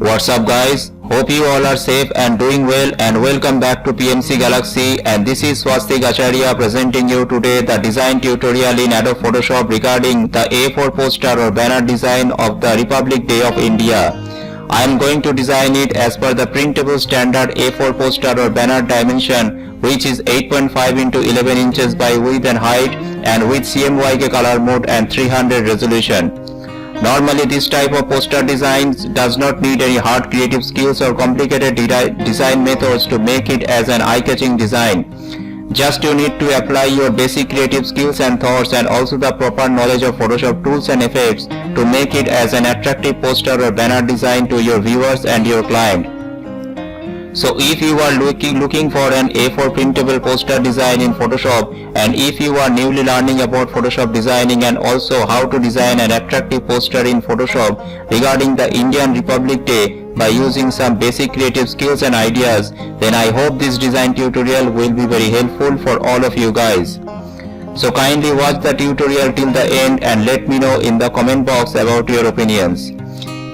What's up guys? Hope you all are safe and doing well, and welcome back to PMC Galaxy, and this is Swastick Acharya presenting you today the design tutorial in Adobe Photoshop regarding the A4 poster or banner design of the Republic Day of India. I am going to design it as per the printable standard A4 poster or banner dimension, which is 8.5 into 11 inches by width and height, and with CMYK color mode and 300 resolution. Normally this type of poster designs does not need any hard creative skills or complicated design methods to make it as an eye-catching design. Just you need to apply your basic creative skills and thoughts, and also the proper knowledge of Photoshop tools and effects to make it as an attractive poster or banner design to your viewers and your client. So if you are looking for an A4 printable poster design in Photoshop, and if you are newly learning about Photoshop designing and also how to design an attractive poster in Photoshop regarding the Indian Republic Day by using some basic creative skills and ideas, then I hope this design tutorial will be very helpful for all of you guys. So kindly watch the tutorial till the end and let me know in the comment box about your opinions.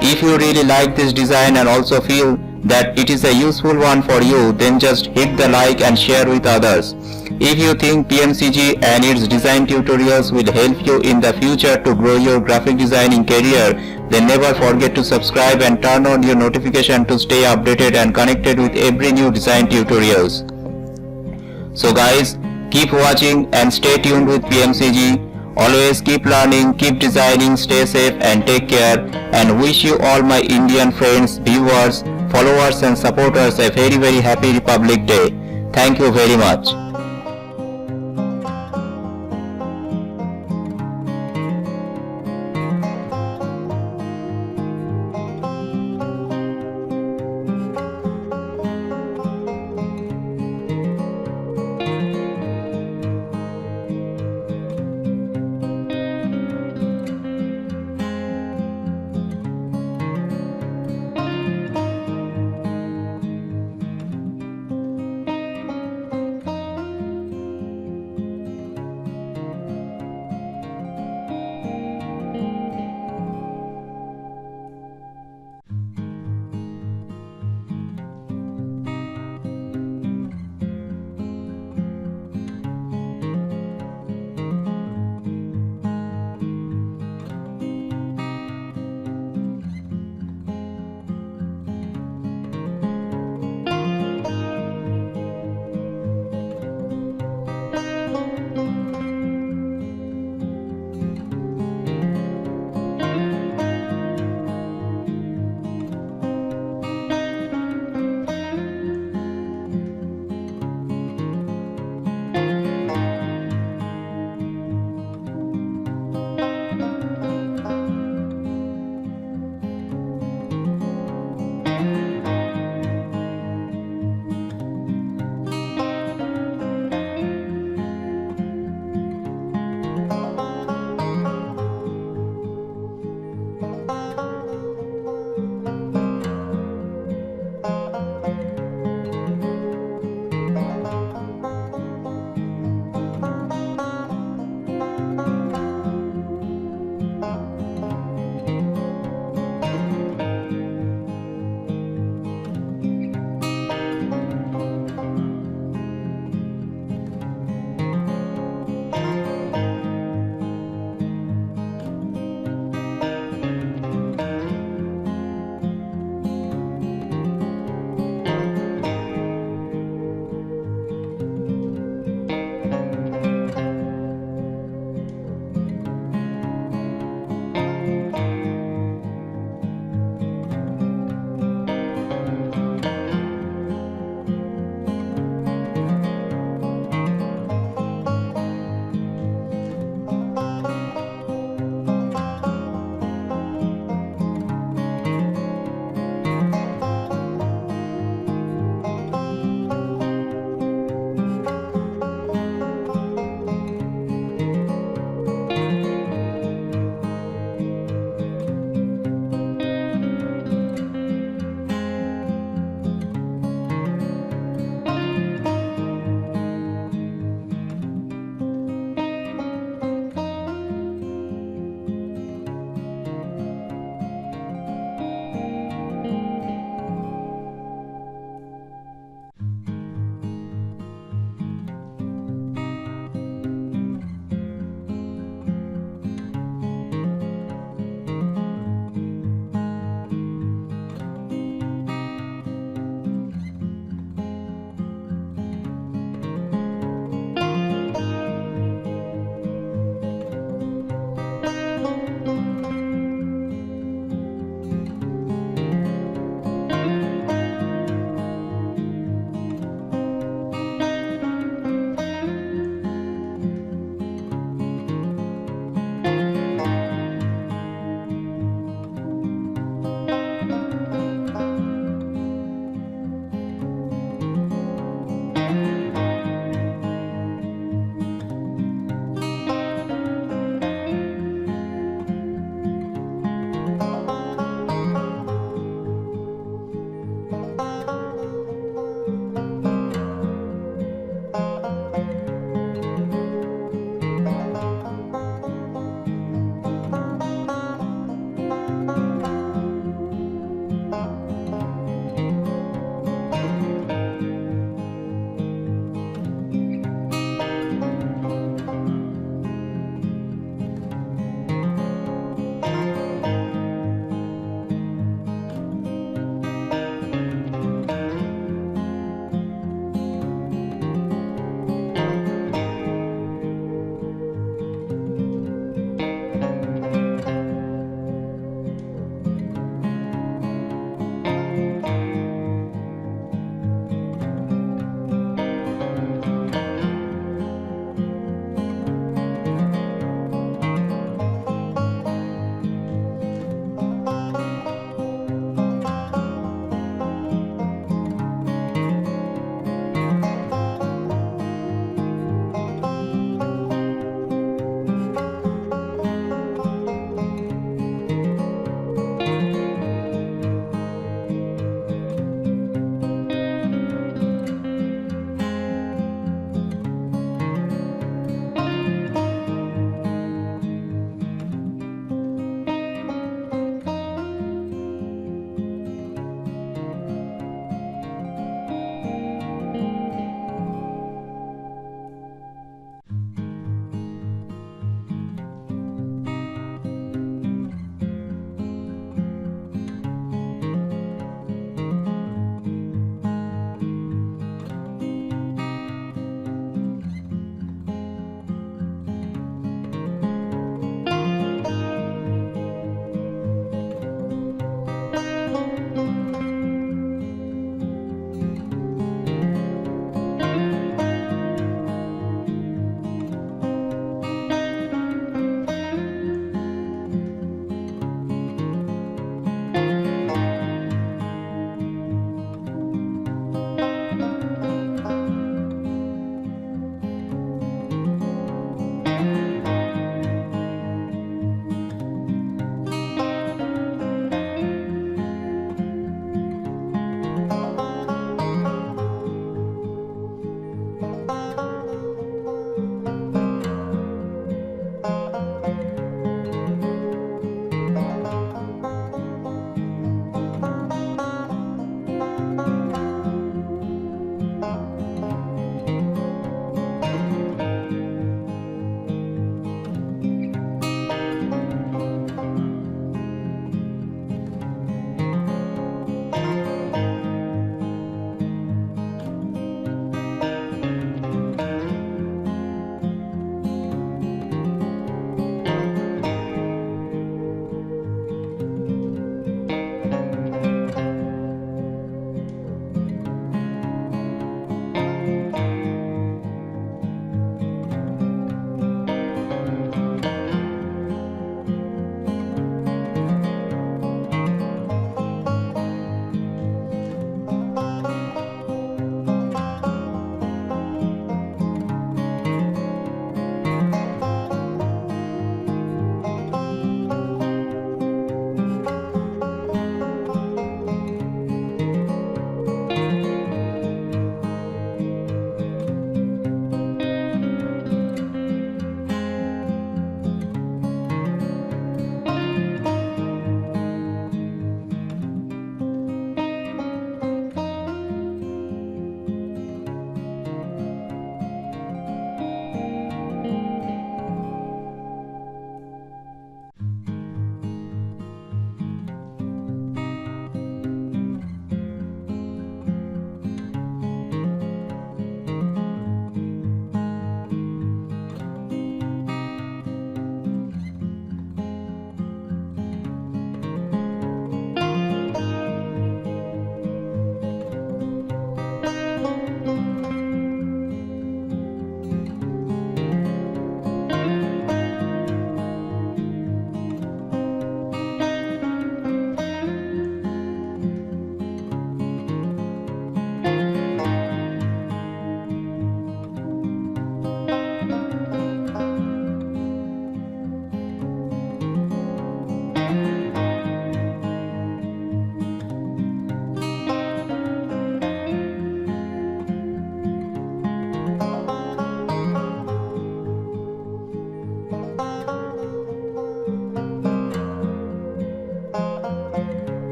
If you really like this design and also feel that it is a useful one for you, then just hit the like and share with others. If you think PMCG and its design tutorials will help you in the future to grow your graphic designing career, then never forget to subscribe and turn on your notification to stay updated and connected with every new design tutorials. So guys, keep watching and stay tuned with PMCG. Always keep learning, keep designing, stay safe and take care, and wish you all my Indian friends, viewers, followers and supporters a very happy Republic Day. Thank you very much.